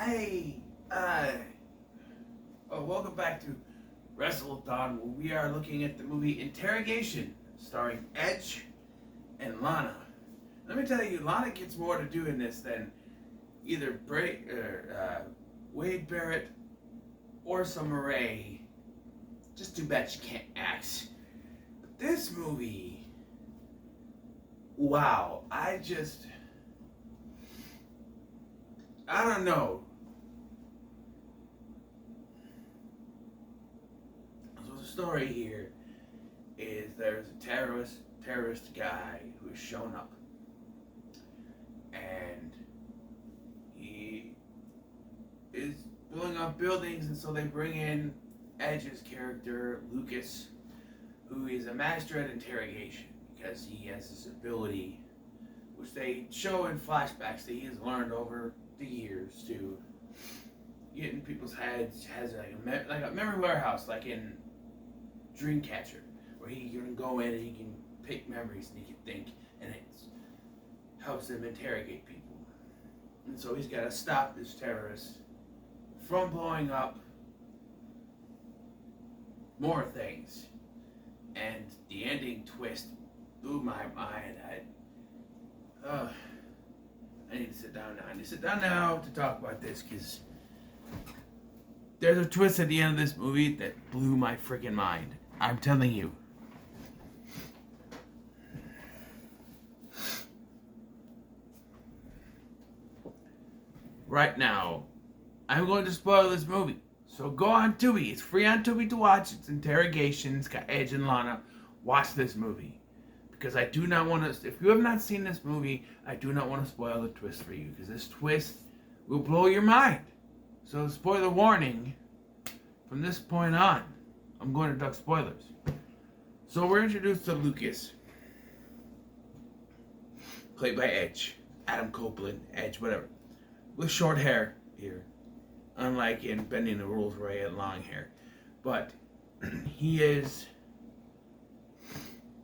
Hey, welcome back to Wrestle-A-Thon, where we are looking at the movie Interrogation, starring Edge and Lana. Let me tell you, Lana gets more to do in this than either Wade Barrett or Summer Rae. Just too bad she can't act. But this movie, wow, I don't know. So the story here is there's a terrorist guy who has shown up, and he is blowing up buildings, and so they bring in Edge's character Lucas, who is a master at interrogation because he has this ability, which they show in flashbacks that he has learned over the years to get in people's heads. Has like a memory warehouse, like in Dreamcatcher, where he can go in and he can pick memories and he can think, and it helps him interrogate people. And so he's got to stop this terrorist from blowing up more things. And the ending twist blew my mind. I need to sit down now. I need to sit down now to talk about this because there's a twist at the end of this movie that blew my freaking mind. I'm telling you. Right now, I'm going to spoil this movie. So go on Tubi. It's free on Tubi to watch. It's Interrogation. It's got Edge and Lana. Watch this movie. Because I do not want to, if you have not seen this movie, I do not want to spoil the twist for you. Because this twist will blow your mind. So spoiler warning, from this point on, I'm going to duck spoilers. So we're introduced to Lucas, played by Edge, Adam Copeland, Edge, whatever, with short hair here. Unlike in Bending the Rules where he had long hair. But he is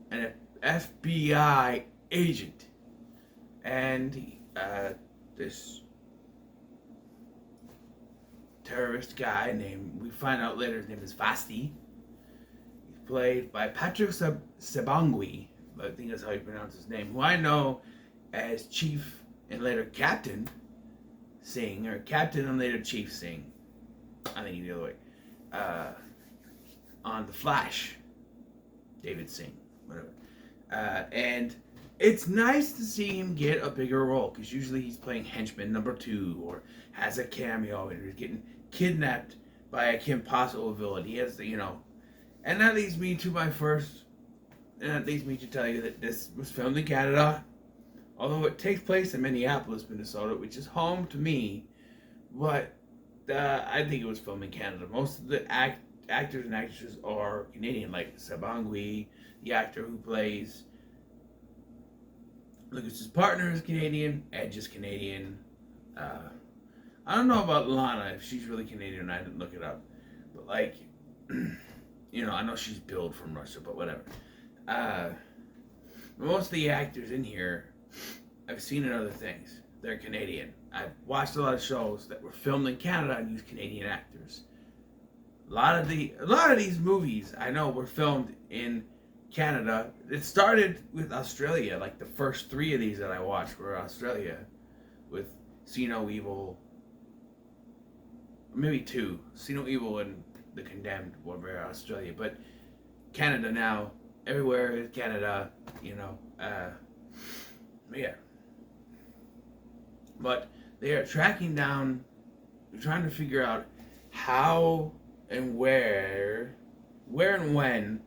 an FBI agent. And this terrorist guy named, we find out later his name is Vasti. He's played by Patrick Sebangui. I think that's how you pronounce his name. Who I know as Chief and later Captain Singh, or Captain and later Chief Singh. I think he's the other way. On The Flash. David Singh, whatever. And it's nice to see him get a bigger role, because usually he's playing henchman number 2, or has a cameo, and he's getting kidnapped by a Kim Possible villain. He has the, and that leads me to tell you that this was filmed in Canada, although it takes place in Minneapolis, Minnesota, which is home to me. But I think it was filmed in Canada. Most of the actors and actresses are Canadian, like Sabangui, the actor who plays Lucas's partner, is Canadian. Edge is Canadian. I don't know about Lana, if she's really Canadian. I didn't look it up. But I know she's billed from Russia, but whatever. Most of the actors in here I've seen in other things. They're Canadian. I've watched a lot of shows that were filmed in Canada and used Canadian actors. A lot of these movies I know were filmed in Canada. It started with Australia. Like the first 3 of these that I watched were Australia, with See No Evil. Maybe 2. See No Evil and The Condemned were Australia, but Canada now. Everywhere is Canada. Yeah. But they are tracking down, trying to figure out how and where and when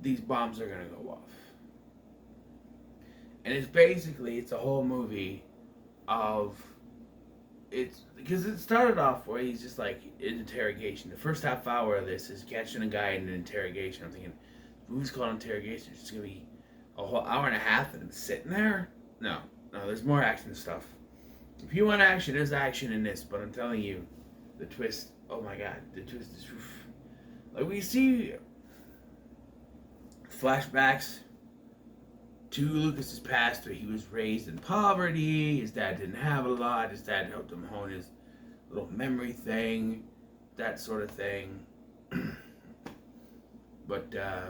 these bombs are going to go off. And it's a whole movie of, because it started off where he's just like in interrogation. The first half hour of this is catching a guy in an interrogation. I'm thinking, the movie's called Interrogation. It's going to be a whole hour and a half of him sitting there? No, there's more action stuff. If you want action, there's action in this, but I'm telling you, the twist, oh my god, the twist is, like, we see flashbacks to Lucas's past, where he was raised in poverty, his dad didn't have a lot, his dad helped him hone his little memory thing, that sort of thing. But yeah.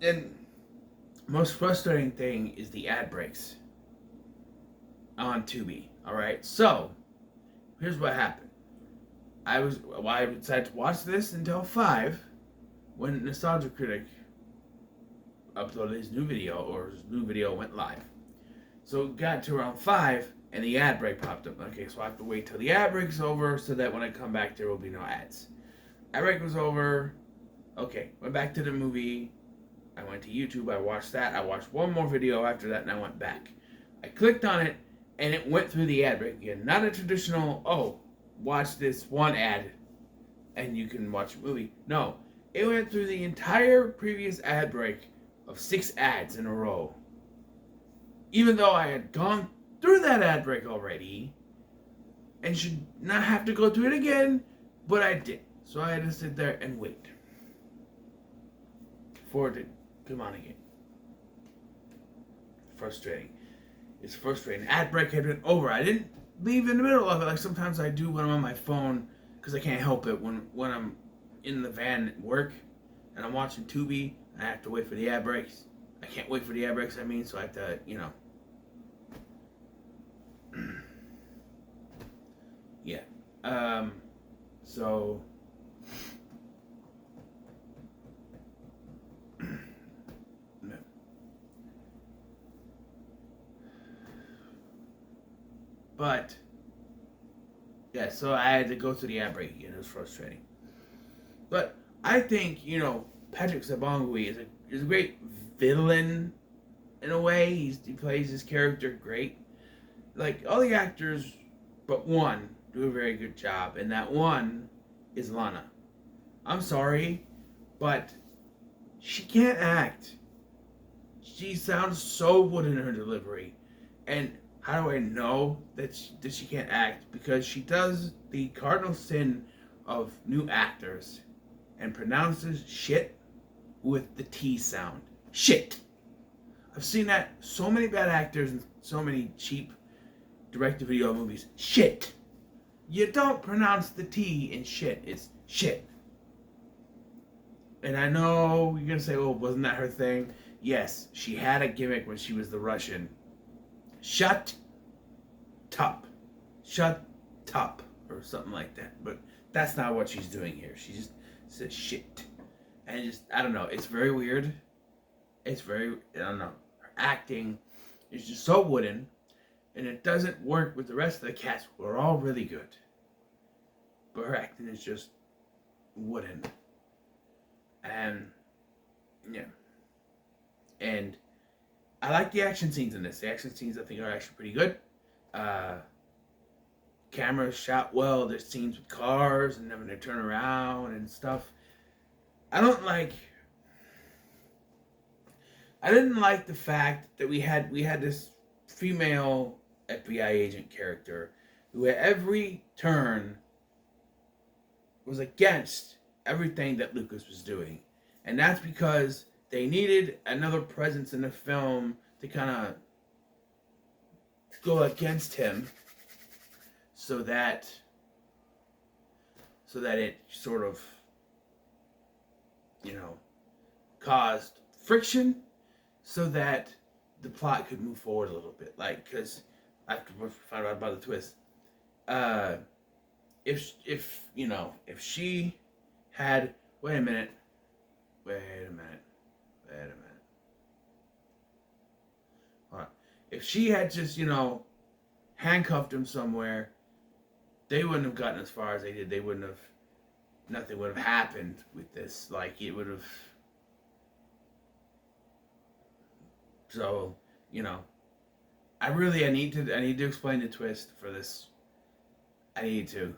And most frustrating thing is the ad breaks on Tubi. All right, so here's what happened. I decided to watch this until 5 when Nostalgia Critic uploaded his new video, or his new video went live. So it got to around 5 and the ad break popped up. Okay, so I have to wait till the ad break's over so that when I come back there will be no ads. Ad break was over. Okay, went back to the movie. I went to YouTube, I watched that. I watched one more video after that and I went back. I clicked on it and it went through the ad break again. Not a traditional, oh, watch this one ad and you can watch a movie. No, it went through the entire previous ad break of 6 ads in a row. Even though I had gone through that ad break already and should not have to go through it again, but I did. So I had to sit there and wait for it to come on again. Frustrating. It's frustrating. Ad break had been over. I didn't leave in the middle of it like sometimes I do when I'm on my phone because I can't help it when I'm in the van at work and I'm watching Tubi and I have to wait for the ad breaks. I can't wait for the ad breaks, so I have to, yeah. So but yeah, so I had to go through the ad break again. It was frustrating. But I think, Patrick Sabongui is a great villain in a way. He plays his character great. Like, all the actors but one do a very good job, and that one is Lana. I'm sorry, but she can't act. She sounds so wooden in her delivery. And how do I know that she can't act? Because she does the cardinal sin of new actors and pronounces shit with the T sound. Shit. I've seen that so many bad actors and so many cheap direct-to-video movies. Shit. You don't pronounce the T in shit. It's shit. And I know you're going to say, oh, wasn't that her thing? Yes, she had a gimmick when she was the Russian. Shut up. Shut up. Or something like that. But that's not what she's doing here. She just says shit. And I don't know. It's very weird. I don't know. Her acting is just so wooden. And it doesn't work with the rest of the cast. We're all really good. But her acting is just wooden. And, yeah. And I like the action scenes in this. The action scenes, I think, are actually pretty good. Camera shot well. There's scenes with cars and having to turn around and stuff. I didn't like the fact that we had this female FBI agent character who at every turn was against everything that Lucas was doing. And that's because they needed another presence in the film to kind of go against him so that it sort of, caused friction so that the plot could move forward a little bit. Like, because after we found out about the twist, if she had, wait a minute. All right. If she had just, handcuffed him somewhere, they wouldn't have gotten as far as they did. Nothing would have happened with this. Like, it would have. So, I need to explain the twist for this. I need to.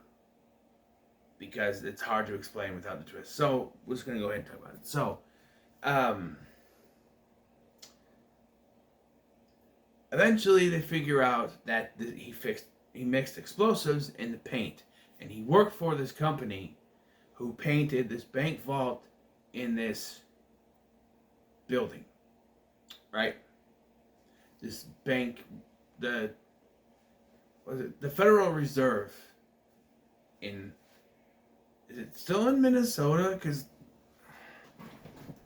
Because it's hard to explain without the twist. So, we're just going to go ahead and talk about it. So, eventually they figure out that he mixed explosives in the paint. And he worked for this company who painted this bank vault in this building. Right? This bank the Federal Reserve in, is it still in Minnesota? Because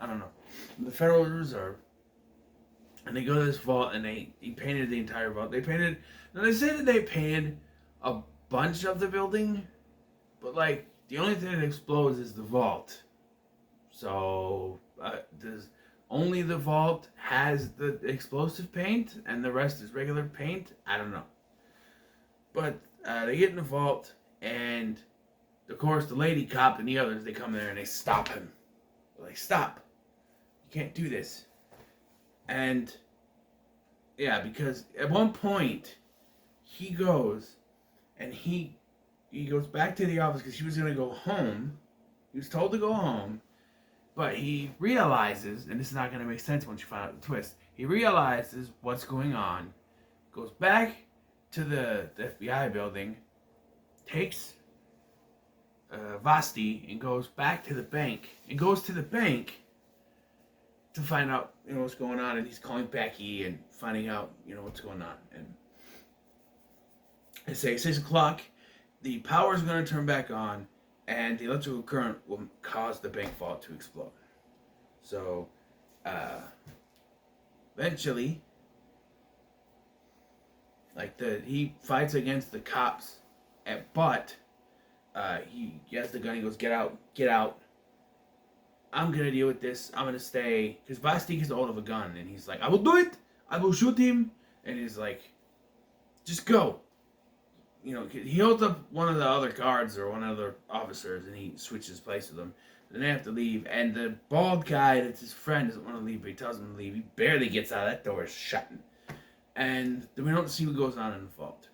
I don't know. The Federal Reserve, and they go to this vault, and he painted the entire vault. They say that they painted a bunch of the building, but like the only thing that explodes is the vault. So does only the vault has the explosive paint, and the rest is regular paint? I don't know. But they get in the vault, and of course the lady cop and the others, they come there and they stop him. They're like, stop! You can't do this. And yeah, because at one point he goes and he goes back to the office because he was gonna go home. He was told to go home, but he realizes, and this is not gonna make sense once you find out the twist. He realizes what's going on, goes back to the FBI building, takes Vasti and goes back to the bank, and goes to the bank to find out, what's going on, and he's calling Becky and finding out, what's going on. And they say 6 o'clock, the power is going to turn back on, and the electrical current will cause the bank vault to explode. So, eventually, he fights against the cops, but he gets the gun. He goes, get out. I'm gonna deal with this. I'm gonna stay, because Vasti gets hold of a gun, and he's like, I will do it. I will shoot him. And he's like, just go. He holds up one of the other guards or one of the officers, and he switches place with them. Then they have to leave, and the bald guy that's his friend doesn't want to leave, but he tells him to leave. He barely gets out. That door is shut. And then we don't see what goes on in the vault.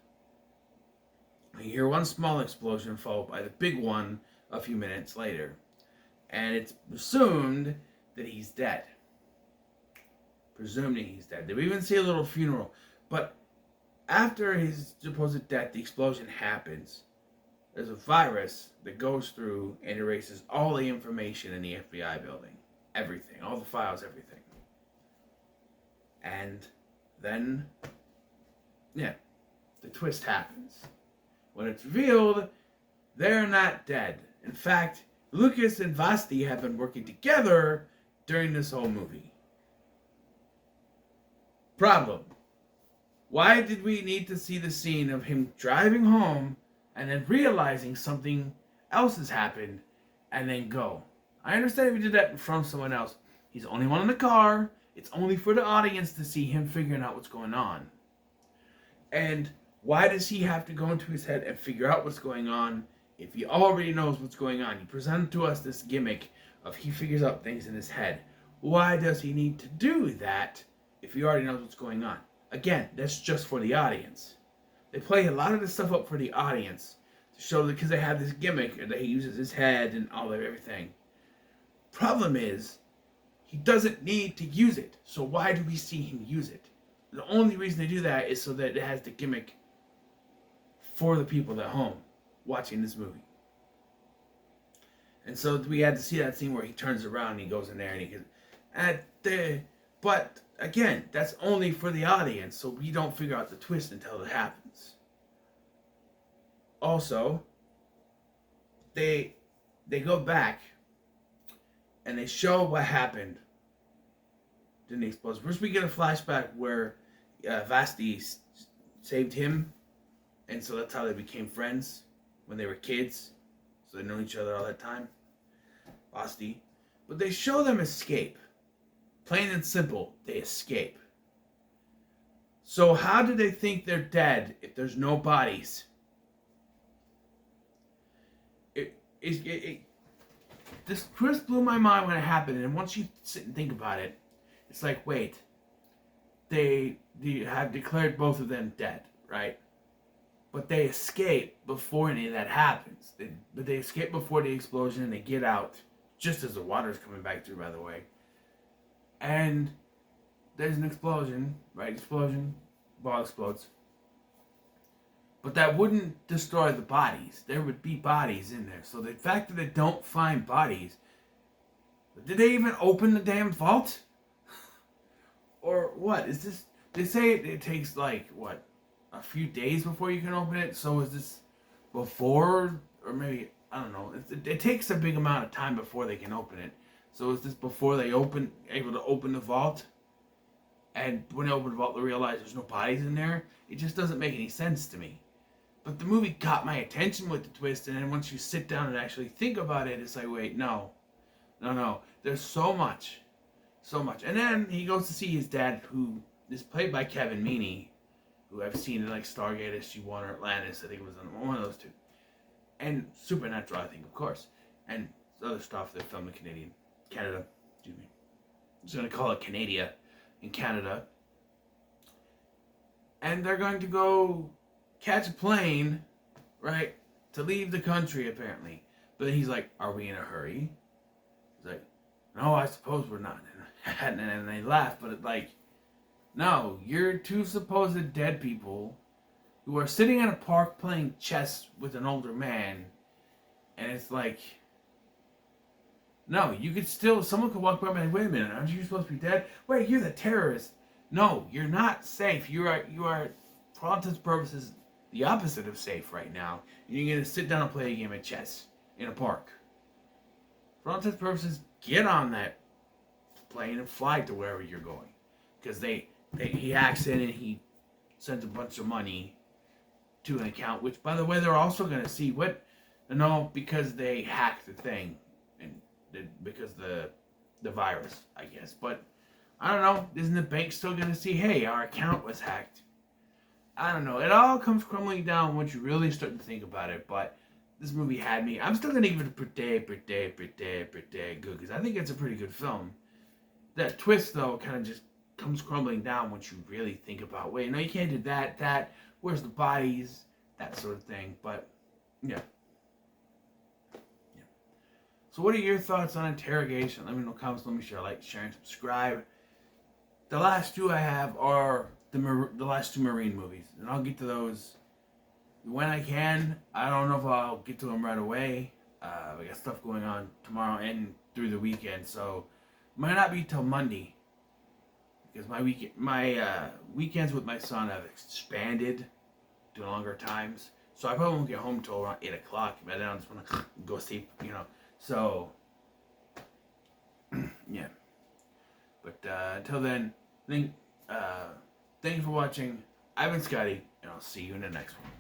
We hear one small explosion followed by the big one a few minutes later. And it's presumed that he's dead. Presuming he's dead. They even see a little funeral. But after his supposed death, the explosion happens. There's a virus that goes through and erases all the information in the FBI building. Everything. All the files, everything. And then, the twist happens. When it's revealed, they're not dead. In fact, Lucas and Vasti have been working together during this whole movie. Problem. Why did we need to see the scene of him driving home and then realizing something else has happened and then go? I understand if he did that in front of someone else. He's the only one in the car. It's only for the audience to see him figuring out what's going on. And why does he have to go into his head and figure out what's going on if he already knows what's going on? He presented to us this gimmick of he figures out things in his head. Why does he need to do that if he already knows what's going on? Again, that's just for the audience. They play a lot of this stuff up for the audience to show that, because they have this gimmick that he uses his head and all of everything. Problem is, he doesn't need to use it. So why do we see him use it? The only reason they do that is so that it has the gimmick for the people at home watching this movie. And so we had to see that scene where he turns around and he goes in there and he goes, but again, that's only for the audience, so we don't figure out the twist until it happens. Also, they go back and they show what happened in the explosion. First, we get a flashback where Vasti saved him, and so that's how they became friends when they were kids. So they know each other all that time. Vasti. But they show them escape. Plain and simple, they escape. So how do they think they're dead if there's no bodies? This twist blew my mind when it happened, and once you sit and think about it, it's like, wait, they have declared both of them dead, right? But they escape before any of that happens. But they escape before the explosion, and they get out just as the water's coming back through, by the way. And there's an explosion, right? Explosion, ball explodes. But that wouldn't destroy the bodies. There would be bodies in there. So the fact that they don't find bodies, did they even open the damn vault? Or what? Is this? They say it takes like, what, a few days before you can open it. So is this before, or maybe I don't know. It takes a big amount of time before they can open it. So is this before they able to open the vault? And when they open the vault, they realize there's no bodies in there. It just doesn't make any sense to me. But the movie caught my attention with the twist, and then once you sit down and actually think about it, it's like, wait, no. There's so much. So much. And then he goes to see his dad, who is played by Kevin Meaney, who I've seen in like Stargate SG-1 or Atlantis. I think it was one of those two. And Supernatural, I think, of course. And other stuff they filmed in Canada. Excuse me. I'm just going to call it Canada in Canada. And they're going to go catch a plane, right, to leave the country, apparently. But then he's like, are we in a hurry? He's like, no, I suppose we're not. And then they laugh, but it's like, no, you're two supposed dead people who are sitting in a park playing chess with an older man. And it's like, no, you could still, someone could walk by and be like, wait a minute, aren't you supposed to be dead? Wait, you're the terrorist. No, you're not safe. You are, for all intents and purposes, the opposite of safe right now. You're going to sit down and play a game of chess in a park. For all intents and purposes, get on that plane and fly to wherever you're going. Because he hacks in and he sends a bunch of money to an account, which, by the way, they're also going to see because they hacked the thing. And because the virus, I guess. But I don't know. Isn't the bank still going to see, hey, our account was hacked? I don't know. It all comes crumbling down once you really start to think about it. But this movie had me. I'm still going to give it a pretty good, because I think it's a pretty good film. That twist, though, kind of just comes crumbling down once you really think about, wait, no, you can't do that. Where's the bodies? That sort of thing. But, yeah. So what are your thoughts on Interrogation? Let me know in the comments. Let me share, like, share, and subscribe. The last two I have are the last two Marine movies. And I'll get to those when I can. I don't know if I'll get to them right away. I got stuff going on tomorrow and through the weekend. So it might not be till Monday. Because my weekends with my son have expanded to longer times. So I probably won't get home till around 8 o'clock. By then I just want to go sleep, So, yeah. But until then, thank you for watching. I've been Scotty, and I'll see you in the next one.